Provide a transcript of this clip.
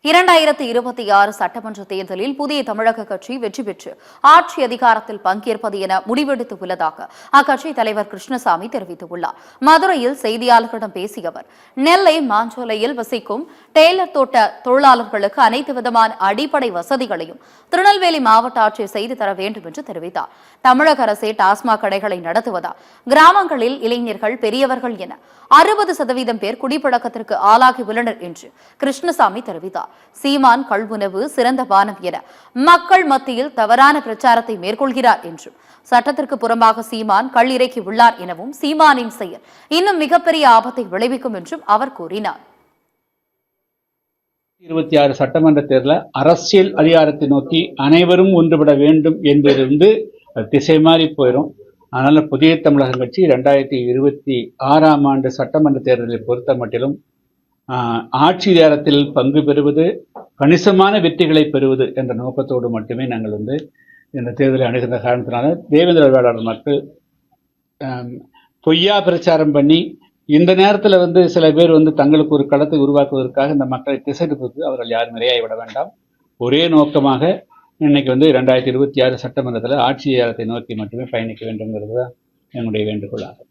2026 சட்டமன்ற தேர்தலில் புதிய தமிழக கட்சி வெற்றி பெற்று ஆட்சி அதிகாரத்தில் பங்கேற்பது என முடிவெடுத்து உள்ளதாக அக்கட்சி தலைவர் கிருஷ்ணசாமி தெரிவித்துள்ளார். மதுரையில் செய்தியாளர்களிடம் பேசிய அவர், நெல்லை மாஞ்சோலையில் வசிக்கும் டெய்லர் தோட்ட தொழிலாளர்களுக்கு அனைத்து விதமான அடிப்படை வசதிகளையும் திருநெல்வேலி மாவட்ட ஆட்சியர் செய்து தர வேண்டும் என்று தெரிவித்தார். தமிழக அரசே டாஸ்மாக் கடைகளை நடத்துவதால் கிராமங்களில் இளைஞர்கள், பெரியவர்கள் என 60% பேர் குடிப்பழக்கத்திற்கு ஆளாகியுள்ளனர் என்று கிருஷ்ணசாமி தெரிவித்தார். சீமான் கள்வுணவு சிறந்த பானம் என மக்கள் மத்தியில் தவறான பிரச்சாரத்தை மேற்கொள்கிறார் என்றும், சட்டத்திற்கு புறம்பாக சீமான் கள் இறக்கி உள்ளார் எனவும், சீமானின் செயல் இன்னும் மிகப்பெரிய ஆபத்தை விளைவிக்கும் என்றும் அவர் கூறினார். 26 சட்டமன்ற தேர்தலில் அரசியல் அதிகாரத்தை நோக்கி அனைவரும் ஒன்றுபட வேண்டும் என்பதிலிருந்து திசை மாறி போயிடும். அதனால புதிய தமிழகம் கட்சி 2026ஆம் ஆண்டு சட்டமன்ற தேர்தலை பொறுத்த மட்டிலும் ஆட்சி அதிகாரத்தில் பங்கு பெறுவது, கணிசமான வெற்றிகளை பெறுவது என்ற நோக்கத்தோடு மட்டுமே நாங்கள் இந்த தேர்தலை அணுகின்ற காரணத்தினால தேவேந்திர வேளாளர் மக்கள் பொய்யா பிரச்சாரம் பண்ணி இந்த நேரத்தில் சில பேர் தங்களுக்கு ஒரு களத்தை உருவாக்குவதற்காக இந்த மக்களை திசை திருப்பதற்கு அவர்கள் யாரும் நிறைய விட வேண்டாம். ஒரே நோக்கமாக இன்னைக்கு 2026 சட்டமன்றத்தில் ஆட்சி அதிகாரத்தை நோக்கி மட்டுமே பயணிக்க வேண்டும்ங்கிறது தான் என்னுடைய வேண்டுகோளாகும்.